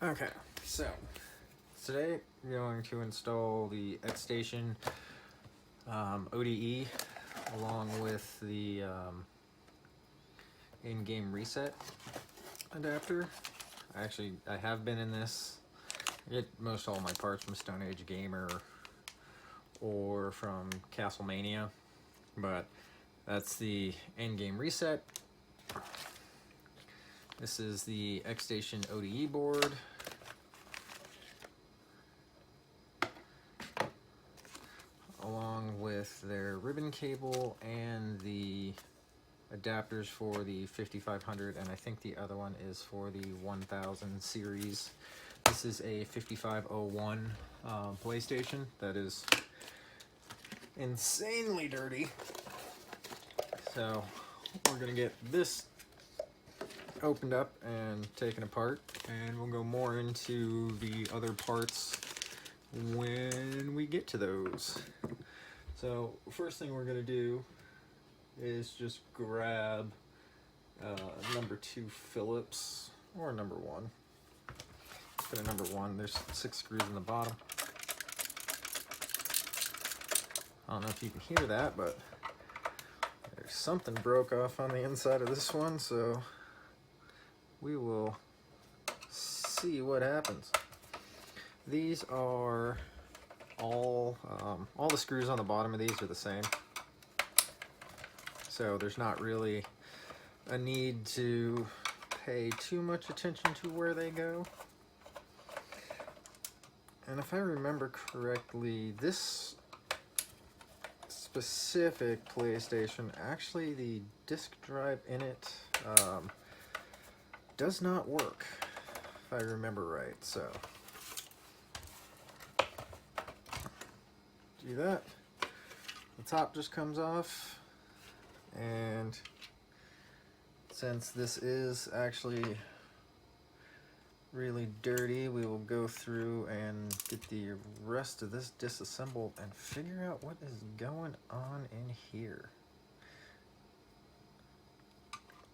Okay, so today we're going to install the XStation ODE along with the in-game reset adapter. I have been in this. I get most all my parts from Stone Age Gamer or from Castlemania, but that's the in-game reset. This is the XStation ODE board. Along with their ribbon cable and the adapters for the 5500, and I think the other one is for the 1000 series. This is a 5501 PlayStation that is insanely dirty. So we're gonna get this opened up and taken apart, and we'll go more into the other parts when we get to those. So first thing we're gonna do is just grab number 2 Phillips, or number 1. Go to number 1. There's 6 screws in the bottom. I don't know if you can hear that, but there's something broke off on the inside of this one, so we will see what happens. These are all the screws on the bottom of these are the same, so there's not really a need to pay too much attention to where they go. And if I remember correctly, this specific PlayStation, actually the disk drive in it does not work, if I remember right. So do that. The top just comes off, and since this is actually really dirty, we will go through and get the rest of this disassembled and figure out what is going on in here.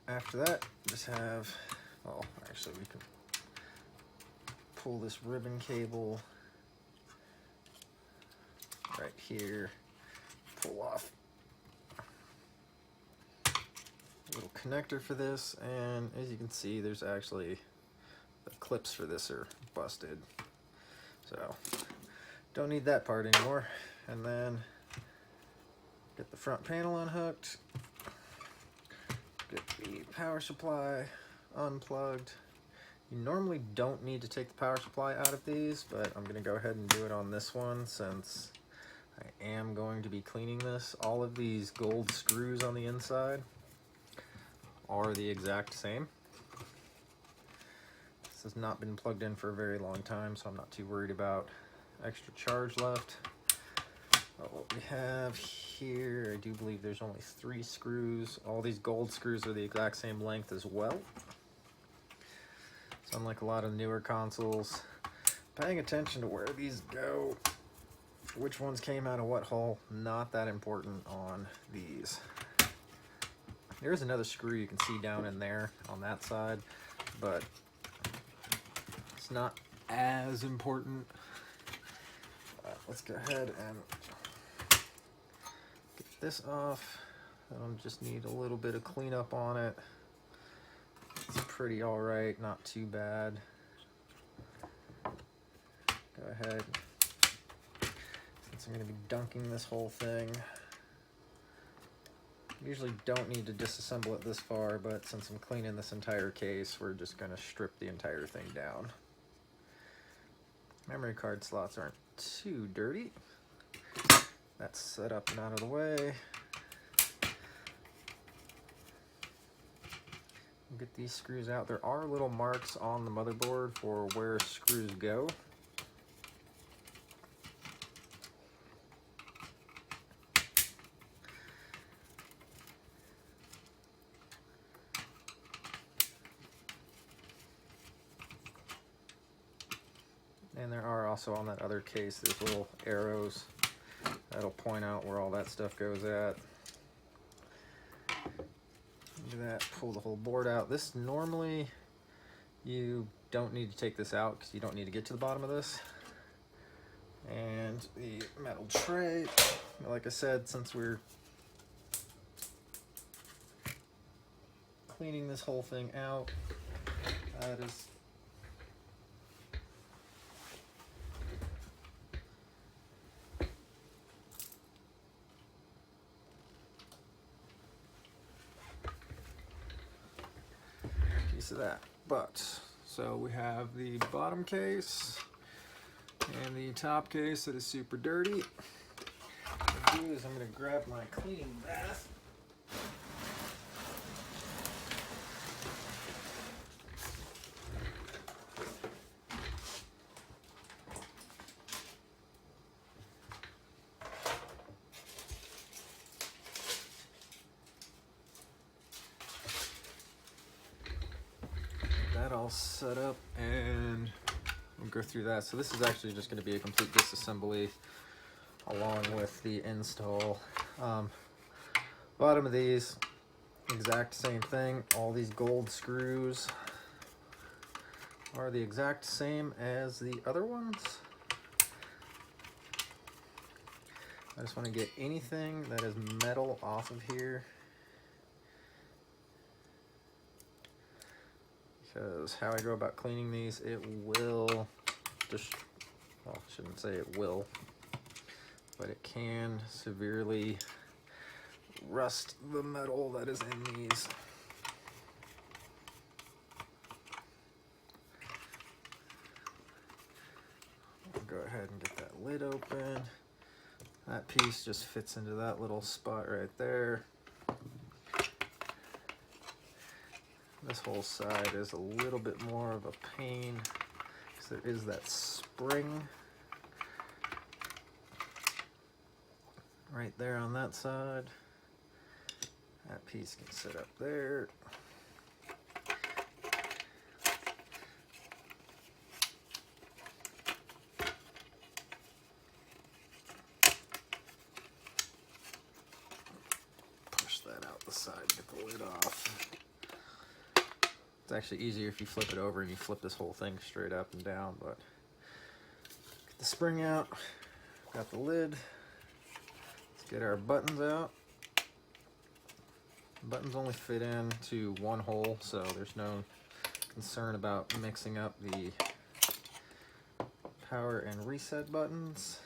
After that, just have, well, actually we can pull this ribbon cable right here, pull off a little connector for this, and as you can see, there's actually the clips for this are busted, so don't need that part anymore. And then get the front panel unhooked, get the power supply unplugged. You normally don't need to take the power supply out of these, but I'm going to go ahead and do it on this one since I am going to be cleaning this. All of these gold screws on the inside are the exact same. This has not been plugged in for a very long time, so I'm not too worried about extra charge left. But what we have here, I do believe there's only 3 screws. All these gold screws are the exact same length as well. So unlike a lot of newer consoles, paying attention to where these go, which ones came out of what hole, not that important on these. There's another screw you can see down in there on that side, but it's not as important. Let's go ahead and get this off. I'll just need a little bit of cleanup on it. It's pretty alright, not too bad. Go ahead. Since I'm going to be dunking this whole thing, usually don't need to disassemble it this far, but since I'm cleaning this entire case, we're just going to strip the entire thing down. Memory card slots aren't too dirty. That's set up and out of the way. We'll get these screws out. There are little marks on the motherboard for where screws go. And there are also on that other case, there's little arrows that'll point out where all that stuff goes at. Do that, pull the whole board out. This normally You don't need to take this out because you don't need to get to the bottom of this. And the metal tray, like I said, since we're cleaning this whole thing out, that is piece of that. But so we have the bottom case and the top case that is super dirty. What I'm gonna do is I'm gonna grab my cleaning bath. That all set up and we'll go through that. So this is actually just going to be a complete disassembly along with the install. Bottom of these, exact same thing. All these gold screws are the exact same as the other ones. I just want to get anything that is metal off of here, because how I go about cleaning these, it will just, well, I shouldn't say it will, but it can severely rust the metal that is in these. I'll go ahead and get that lid open. That piece just fits into that little spot right there. This whole side is a little bit more of a pain because there is that spring right there on that side. That piece can sit up there. Push that out the side, get the lid off. It's actually easier if you flip it over and you flip this whole thing straight up and down, but get the spring out, got the lid. Let's get our buttons out. Buttons only fit into one hole, so there's no concern about mixing up the power and reset buttons.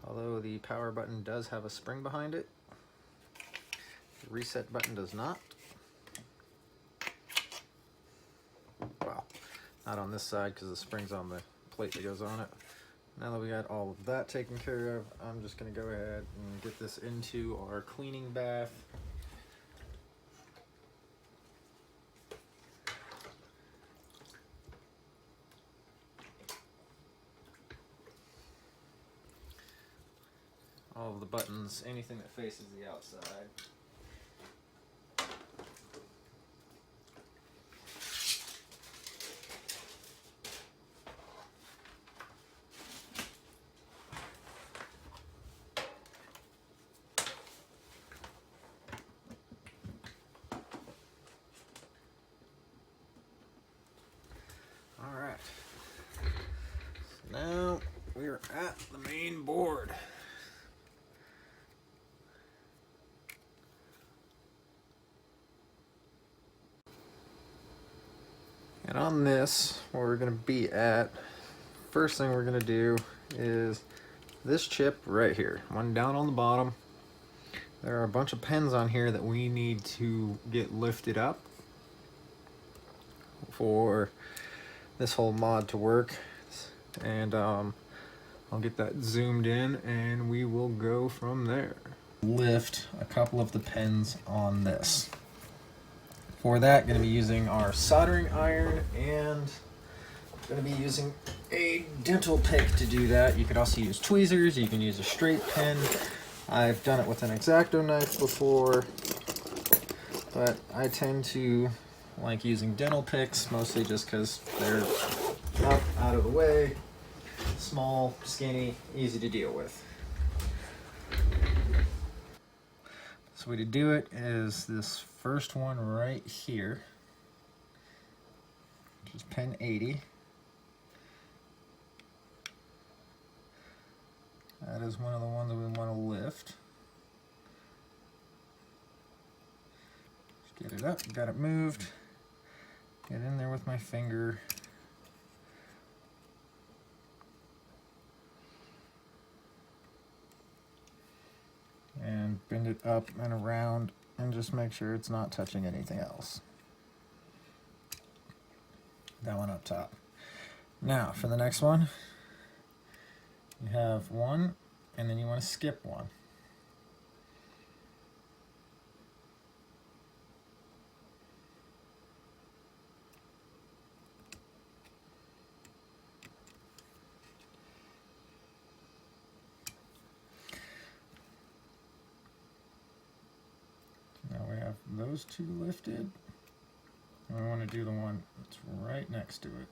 Although the power button does have a spring behind it, the reset button does not. Well, not on this side because the spring's on the plate that goes on it. Now that we got all of that taken care of, I'm just going to go ahead and get this into our cleaning bath. All of the buttons, anything that faces the outside. All right, so now we're at the main board. And on this, where we're going to be at, first thing we're going to do is this chip right here, one down on the bottom. There are a bunch of pins on here that we need to get lifted up for this whole mod to work. And I'll get that zoomed in and we will go from there. Lift a couple of the pins on this. For that, going to be using our soldering iron and going to be using a dental pick to do that. You could also use tweezers, you can use a straight pin. I've done it with an X-Acto knife before, but I tend to like using dental picks, mostly just because they're up, out of the way, small, skinny, easy to deal with. So the way to do it is this first one right here. which is pin 80. That is one of the ones that we want to lift. Just get it up, got it moved. Get in there with my finger. And bend it up and around and just make sure it's not touching anything else. That one up top. Now for the next one, you have one and then you want to skip one. Now we have those two lifted. And we want to do the one that's right next to it.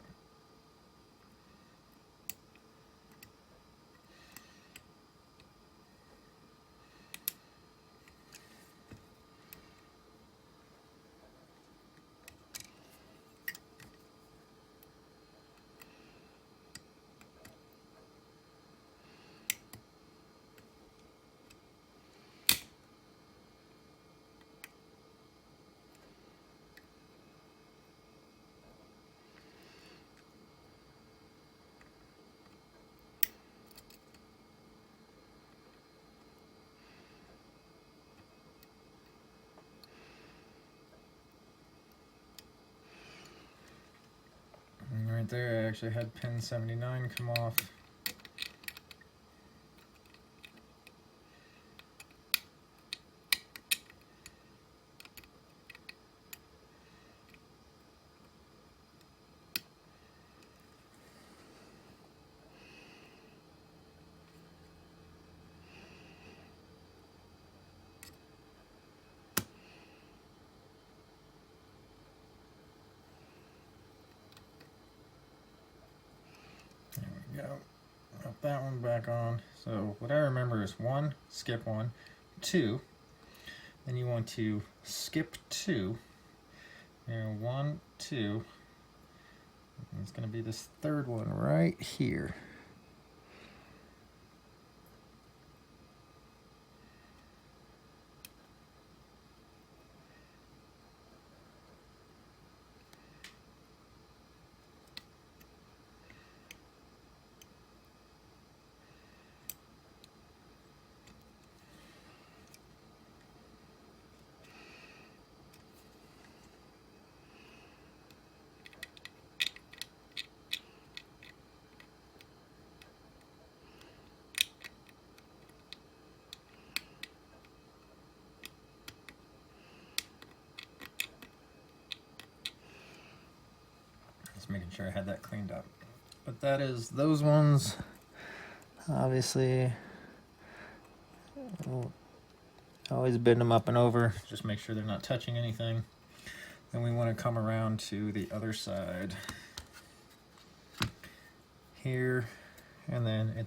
Right there, I actually had pin 79 come off. Go. Got that one back on. So what I remember is 1, skip 1, 2, then you want to skip 2, and 1, 2, and it's going to be this third one right here. Just making sure I had that cleaned up. But that is those ones. Obviously, we'll always bend them up and over. Just make sure they're not touching anything. Then we want to come around to the other side here, and then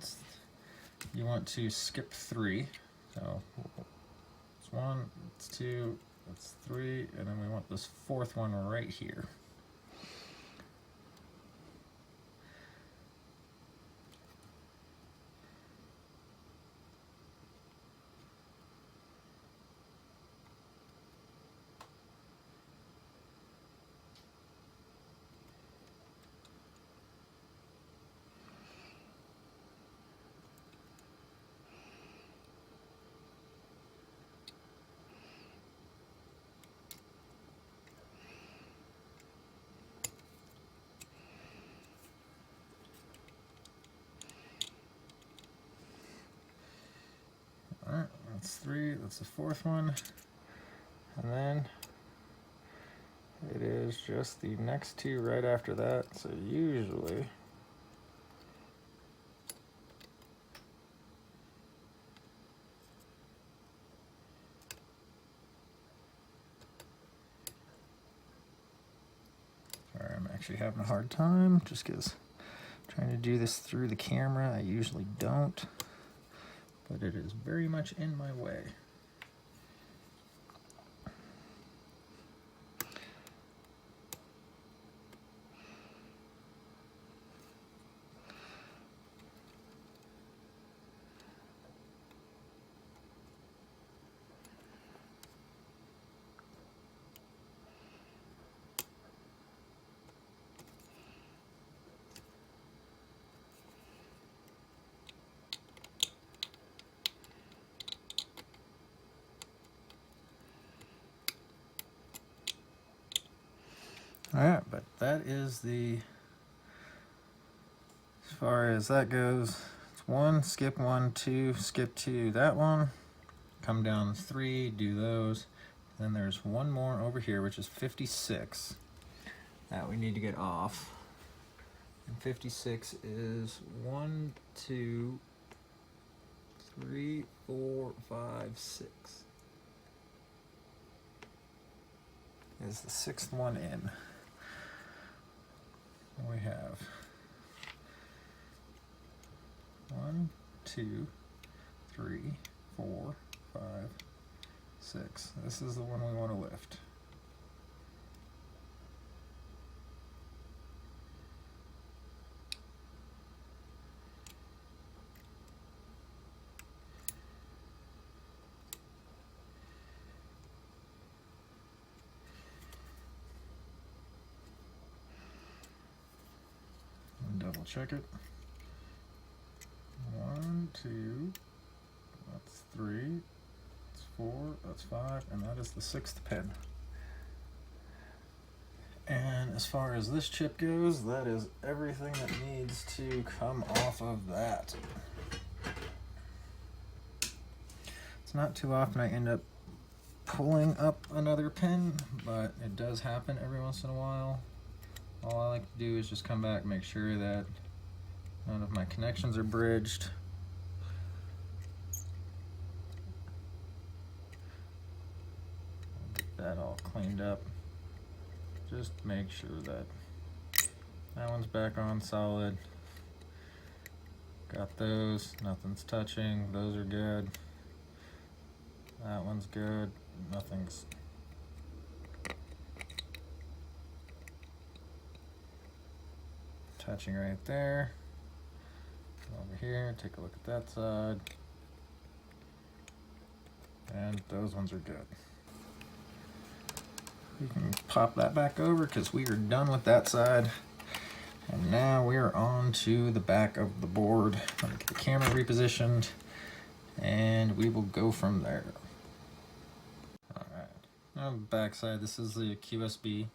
you want to skip 3. So it's 1, it's 2, it's 3, and then we want this 4th one right here. Alright, that's 3, that's the 4th one, and then it is just the next 2 right after that. So usually sorry, I'm actually having a hard time just because trying to do this through the camera. I usually don't, but it is very much in my way. Alright, but that is the, as far as that goes, it's 1, skip 1, 2, skip 2, that one, come down 3, do those. Then there's one more over here, which is 56, that we need to get off. And 56 is 1, 2, 3, 4, 5, 6. Is the 6th one in. We have 1, 2, 3, 4, 5, 6. This is the one we want to lift. Double check it. 1, 2, that's 3, that's 4, that's 5, and that is the 6th pin. And as far as this chip goes, that is everything that needs to come off of that. It's not too often I end up pulling up another pin, but it does happen every once in a while. All I like to do is just come back, make sure that none of my connections are bridged. Get that all cleaned up. Just make sure that that one's back on solid. Got those, nothing's touching, those are good. That one's good, nothing's touching right there. Over here, take a look at that side. And those ones are good. We can pop that back over because we are done with that side. And now we are on to the back of the board. Let me get the camera repositioned and we will go from there. Alright, now the back side, this is the QSB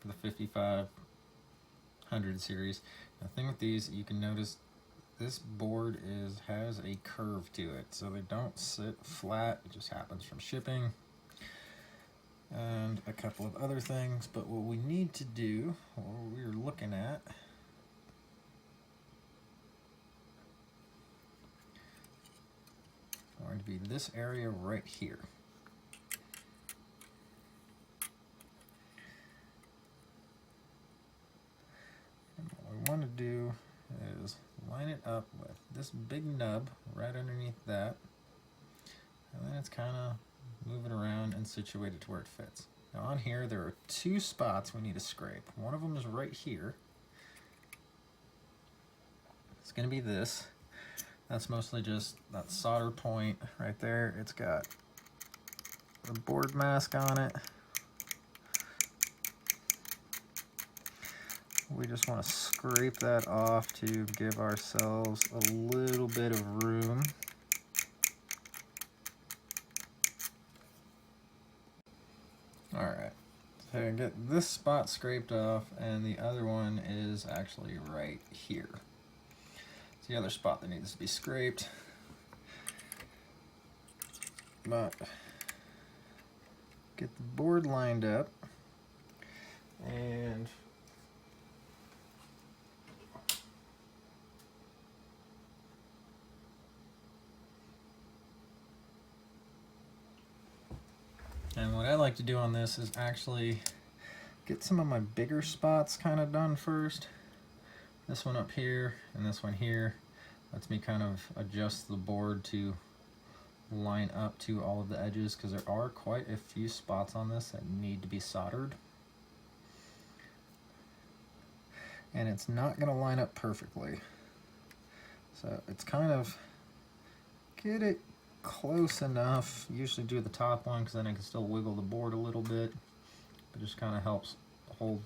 for the 5500 series. The thing with these, you can notice this board has a curve to it, so they don't sit flat. It just happens from shipping and a couple of other things. But what we need to do, or what we're looking at, is going to be this area right here. And what we want to do is line it up with this big nub right underneath that, and then it's kind of move it around and situate it to where it fits. Now on here there are 2 spots we need to scrape. One of them is right here. It's going to be this. That's mostly just that solder point right there. It's got the board mask on it. We just want to scrape that off to give ourselves a little bit of room. Alright, so I get this spot scraped off, and the other one is actually right here. It's the other spot that needs to be scraped. But get the board lined up, and what I like to do on this is actually get some of my bigger spots kind of done first. This one up here and this one here lets me kind of adjust the board to line up to all of the edges, because there are quite a few spots on this that need to be soldered. And it's not going to line up perfectly. So it's kind of get it close enough. Usually do the top one because then I can still wiggle the board a little bit. It just kind of helps hold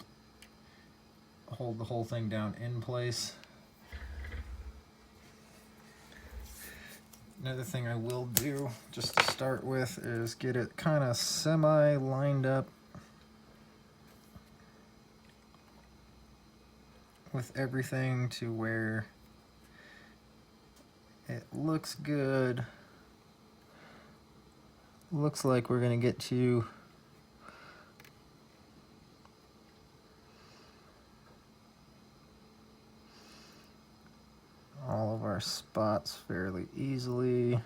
the whole thing down in place. Another thing I will do just to start with is get it kind of semi lined up with everything to where it looks good. Looks like we're gonna get to all of our spots fairly easily.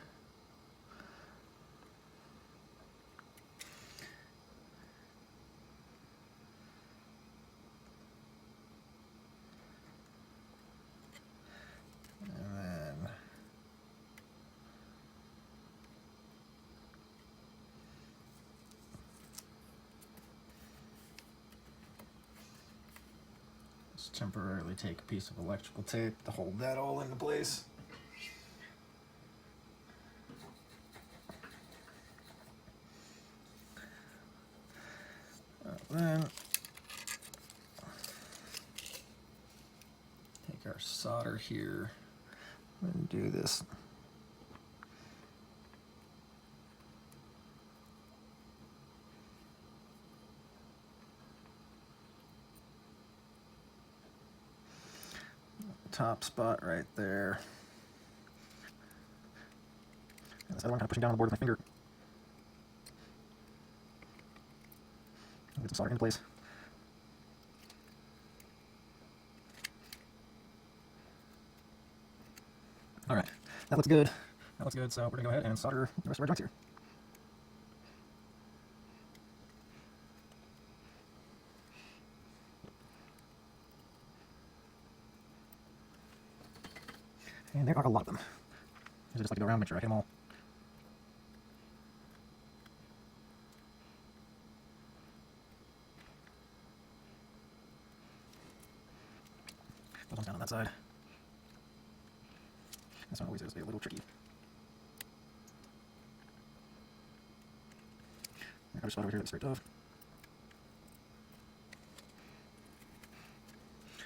Temporarily take a piece of electrical tape to hold that all into place. Then take our solder here and do this. Top spot right there. And this other one kind of pushing down on the board with my finger. Get some solder in place. All right, that looks good. That looks good, so we're gonna go ahead and solder the rest of our joints here. And there are a lot of them. I just like to go around and make sure I hit them all. Those ones down on that side. This one always is a little tricky. Another spot over here that's scraped off.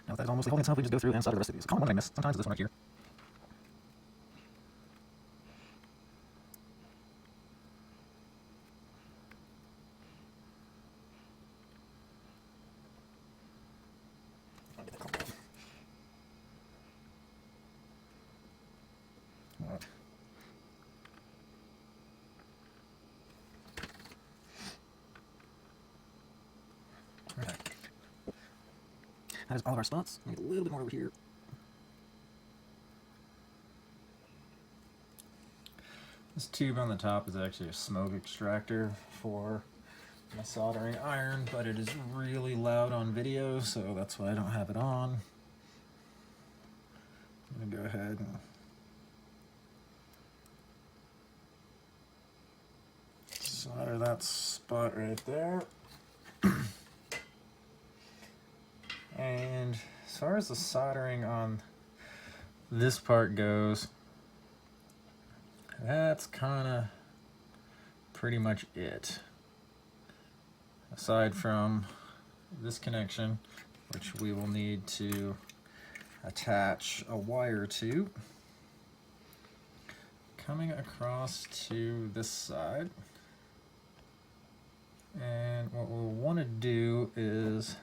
Now that's almost holding itself, we just go through and solder the rest of these. The common one I miss sometimes is this one right here. That is all of our spots. Get a little bit more over here. This tube on the top is actually a smoke extractor for my soldering iron, but it is really loud on video, so that's why I don't have it on. I'm gonna go ahead and solder that spot right there. And as far as the soldering on this part goes, that's kind of pretty much it. Aside from this connection, which we will need to attach a wire to, coming across to this side. And what we'll want to do is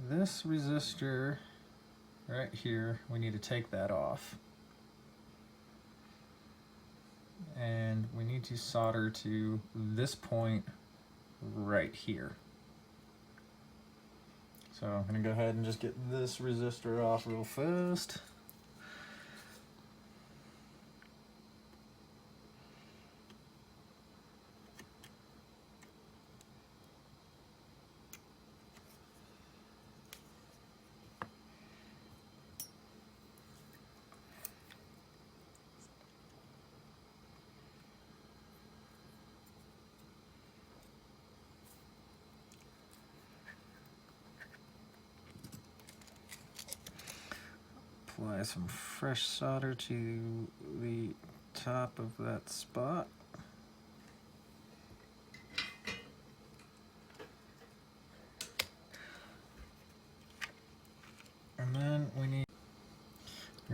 this resistor right here, we need to take that off. And we need to solder to this point right here. So I'm going to go ahead and just get this resistor off real fast. Apply some fresh solder to the top of that spot. And then we're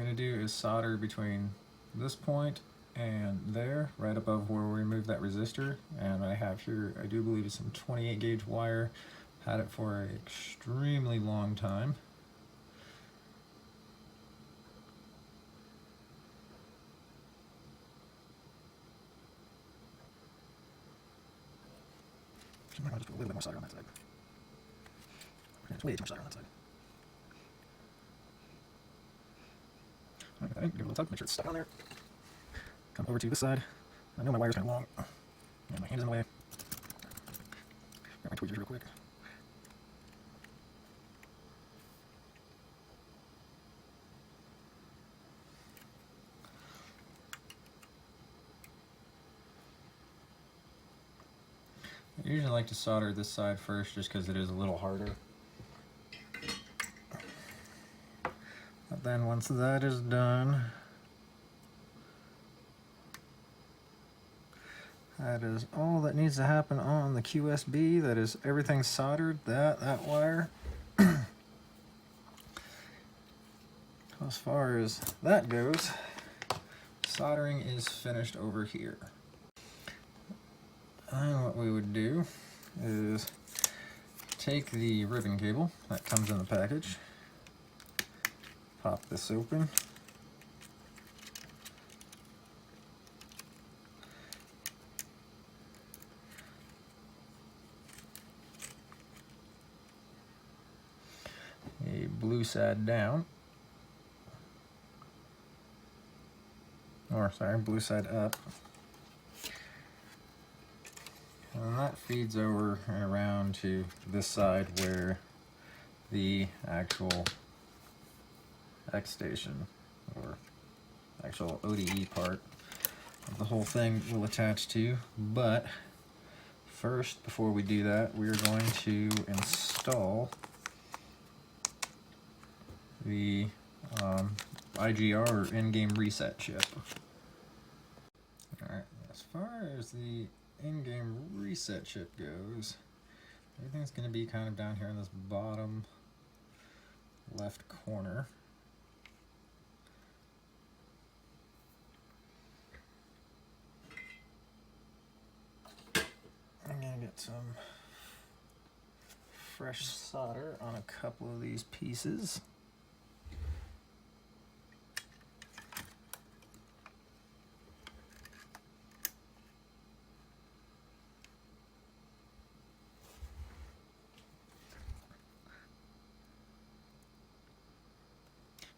going to do is solder between this point and there, right above where we removed that resistor. And I have here, I do believe it's some 28 gauge wire. Had it for an extremely long time. I might just put a little bit more solder on that side. It's way too much solder on that side. Alright, give it a little tug, make sure it's stuck on there. Come over to this side. I know my wire's kind of long, and my hand is in the way. Grab my tweezers real quick. I usually like to solder this side first just because it is a little harder. But then once that is done, that is all that needs to happen on the QSB. That is everything soldered, that wire. As far as that goes, soldering is finished over here. And what we would do is take the ribbon cable that comes in the package, pop this open, a blue side down, or sorry, blue side up. And that feeds over and around to this side where the actual XStation or actual ODE part of the whole thing will attach to. But first, before we do that, we are going to install the IGR or in-game reset chip. Alright, as far as the in-game reset chip goes, everything's going to be kind of down here in this bottom left corner. I'm going to get some fresh solder on a couple of these pieces.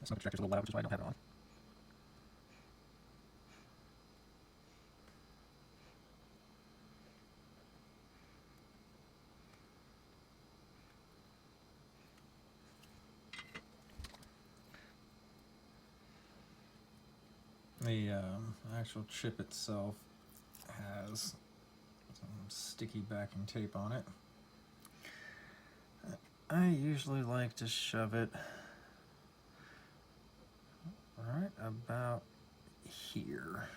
The smoke extractor's a little loud, which is why I don't have it on. The actual chip itself has some sticky backing tape on it. I usually like to shove it right about here.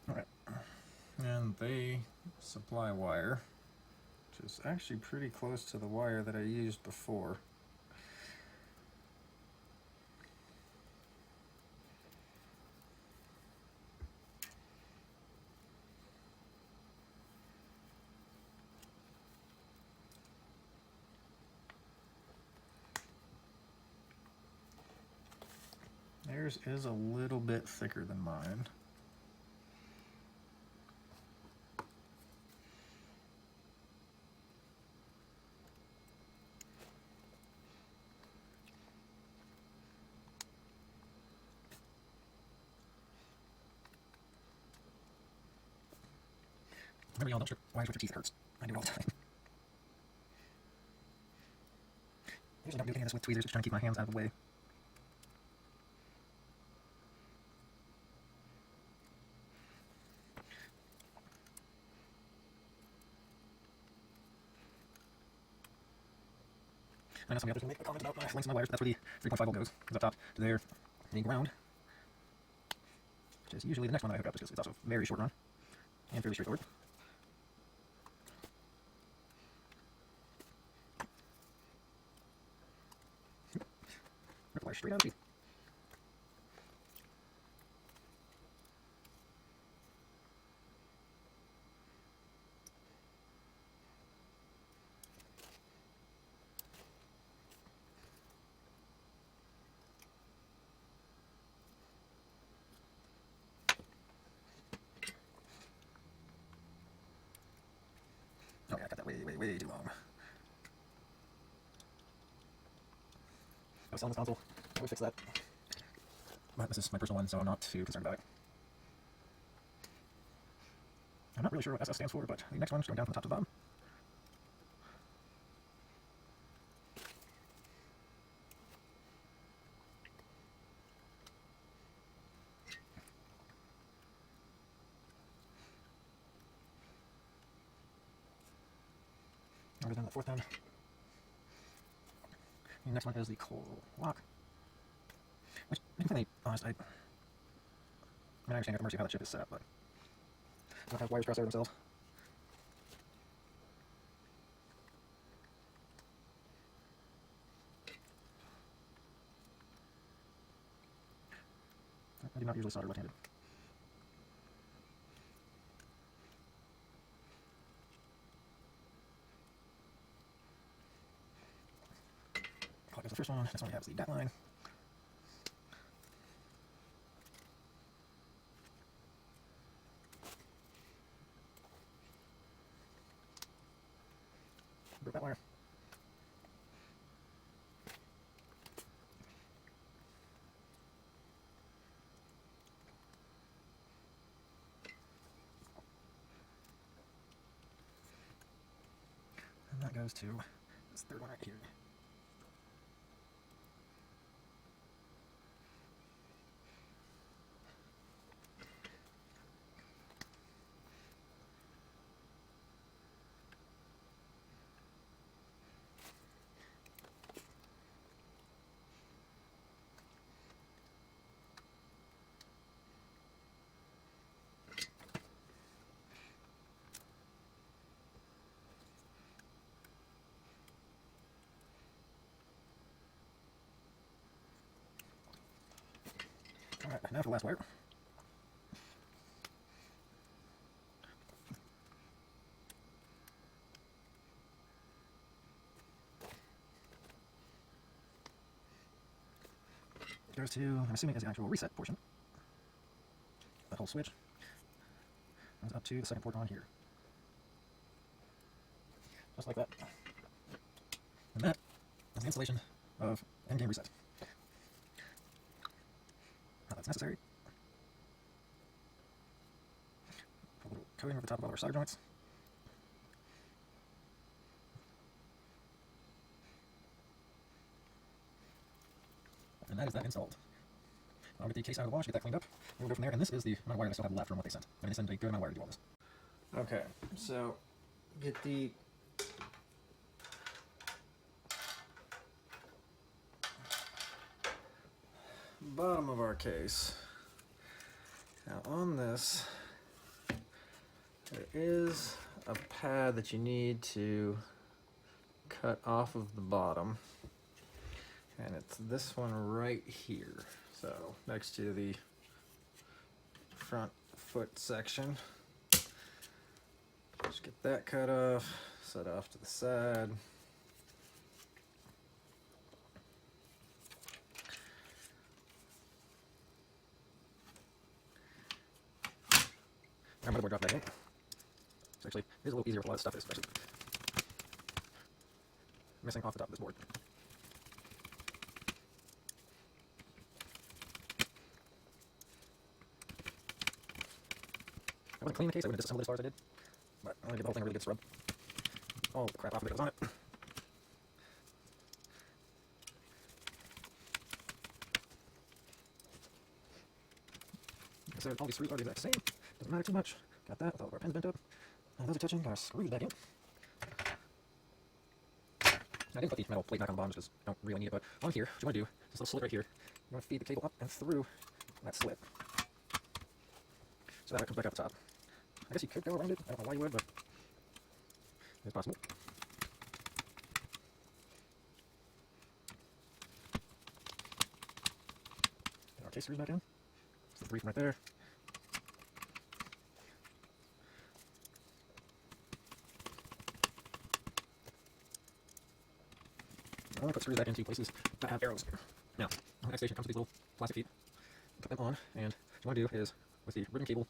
Alright, and the supply wire, which is actually pretty close to the wire that I used before. Theirs is a little bit thicker than mine. Remember, y'all, don't strip wires with your teeth, it hurts. I do it all the time. Usually don't do any of this with tweezers, just trying to keep my hands out of the way. I know some of the others will make a comment about lengths of my wires, but that's where the 3.5 volt goes. Goes up top to there, and ground. which is usually the next one that I hook up because it's also a very short run and fairly straightforward. Rip wire straight out of the teeth. Oh yeah, I got that way too long. I was selling this console. I would fix that. But this is my personal one, so I'm not too concerned about it. I'm not really sure what SS stands for, but the next one's going down from the top to the bottom. Already done the fourth one. The next one is the coal lock. Which, to be completely honest, I understand at the mercy of how that chip is set up, but I don't have wires crossed over themselves. I do not usually solder left-handed. Clock is the first one. This one has the DAT line. Broke that wire. And that goes to this third one right here. Alright, now for the last wire. Goes to, I'm assuming, is the actual reset portion. The whole switch goes up to the second port on here. Just like that. And that is the installation of endgame reset. Now that's necessary. Put a little coating over the top of all our solder joints. And that is that installed. I'll get the case out of the wash, get that cleaned up, and we'll go from there. And this is the amount of wire I still have left from what they sent. I mean, they sent a good amount of wire to do all this. Okay, so get the bottom of our case. Now on this, there is a pad that you need to cut off of the bottom. And it's this one right here. So next to the front foot section. Just get that cut off, set off to the side. Our motherboard dropped back in. So actually, it is a little easier with a lot of stuff, especially missing off the top of this board. I wouldn't clean the case, I wouldn't disassemble it as far as I did, but I want to give the whole thing a really good scrub. All the crap off of it that was on it. Like I said, all these screws are the exact same, doesn't matter too much. Got that with all of our pins bent up. And those are touching, got our screws back in. I didn't put the metal plate back on the bottom because I don't really need it, but on here, what you want to do, this little slit right here, you want to feed the cable up and through that slit. So that comes back up top. I guess you could go around it. I don't know why you would, but it's possible. Get our case screws back in. It's the 3 from right there. I want to put screws back in 2 places that have arrows here. Now, the XStation comes with these little plastic feet. Put them on, and what you want to do is, with the ribbon cable,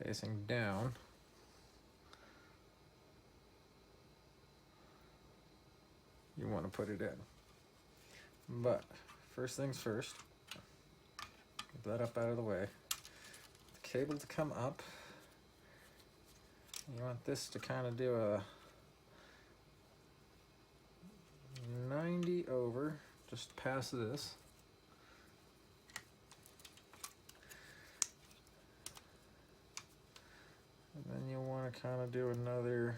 facing down, you want to put it in. But, first things first, get that up out of the way. The cable to come up, you want this to kind of do a 90 over, just past this. And then you'll want to kind of do another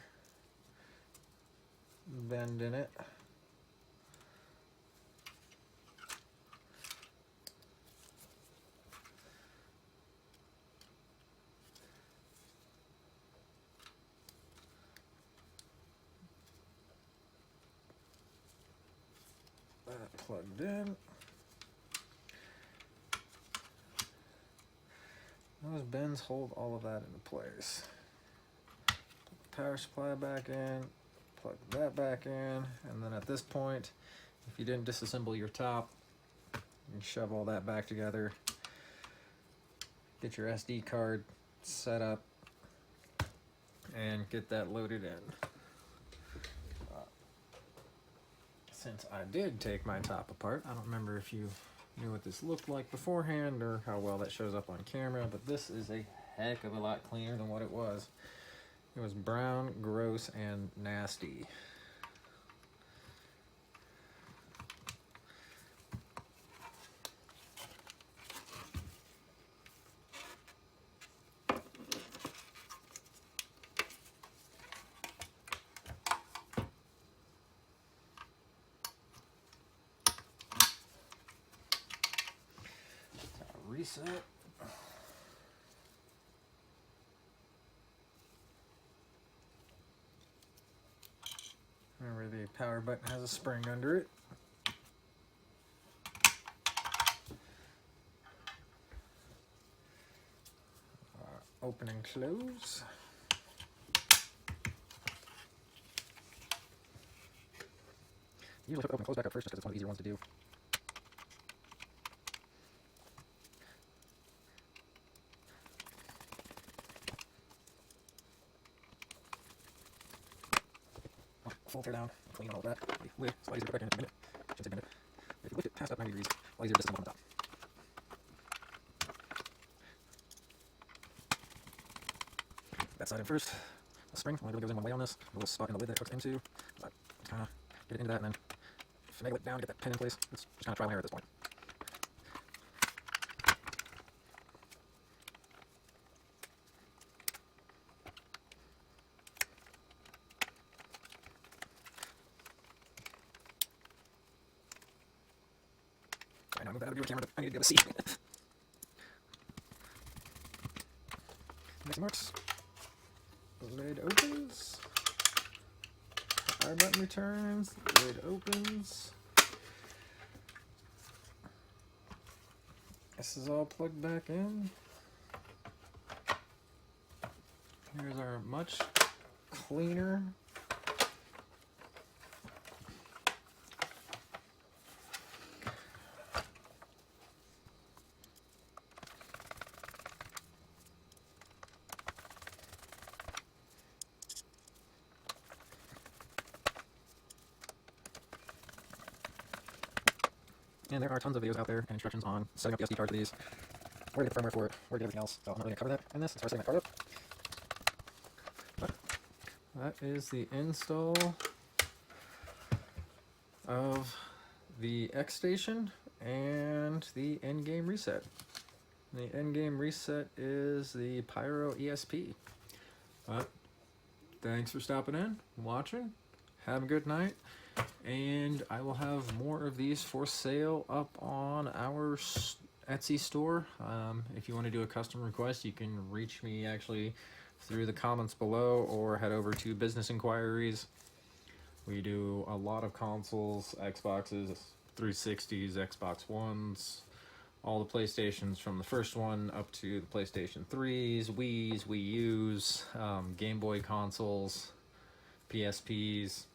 bend in it. That plugged in. Those bends hold all of that into place. Put the power supply back in, plug that back in, and then at this point, if you didn't disassemble your top, you can shove all that back together. Get your SD card set up and get that loaded in. Since I did take my top apart, I don't remember if you knew what this looked like beforehand or how well that shows up on camera, but this is a heck of a lot cleaner than what it was. It was brown, gross, and nasty. Reset. Remember, the power button has a spring under it. Open and close. Usually put open and close back up first just because it's one of the easier ones to do. Full tear down, clean all that. It's a lot easier to put back in a minute. Shouldn't take a minute. If you lift it past up 90 degrees, a lot easier to disassemble on the top. That side in first. The spring only really goes in one way on this. A little spot in the lid that it hooks into. But kind of get it into that and then finagle it down to get that pin in place. It's just kind of trial and error at this point. I know I moved that out of your camera, but I need to be able to see. Next marks. The lid opens. Power button returns. The lid opens. This is all plugged back in. Here's our much cleaner and there are tons of videos out there and instructions on setting up the SD card for these, where to get the firmware for it, where to get everything else. So I'm not really going to cover that in this as far as setting that card up. But that is the install of the XStation and the endgame reset. The endgame reset is the Pyro ESP. But thanks for stopping in, watching. Have a good night. And I will have more of these for sale up on our Etsy store. If you want to do a custom request, you can reach me actually through the comments below or head over to Business Inquiries. We do a lot of consoles, Xboxes, 360s, Xbox Ones, all the PlayStations from the first one up to the PlayStation 3s, Wii's, Wii U's, Game Boy consoles, PSPs.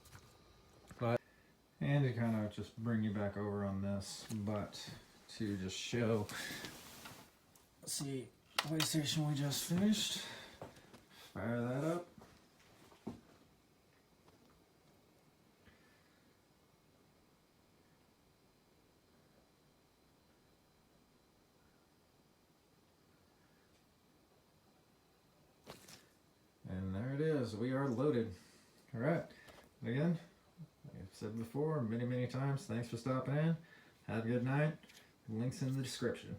And to kind of just bring you back over on this, but to just show, let's see, PlayStation we just finished. Fire that up. And there it is, we are loaded. All right, again, like I've said before many times, thanks for stopping in. Have a good night. Links in the description.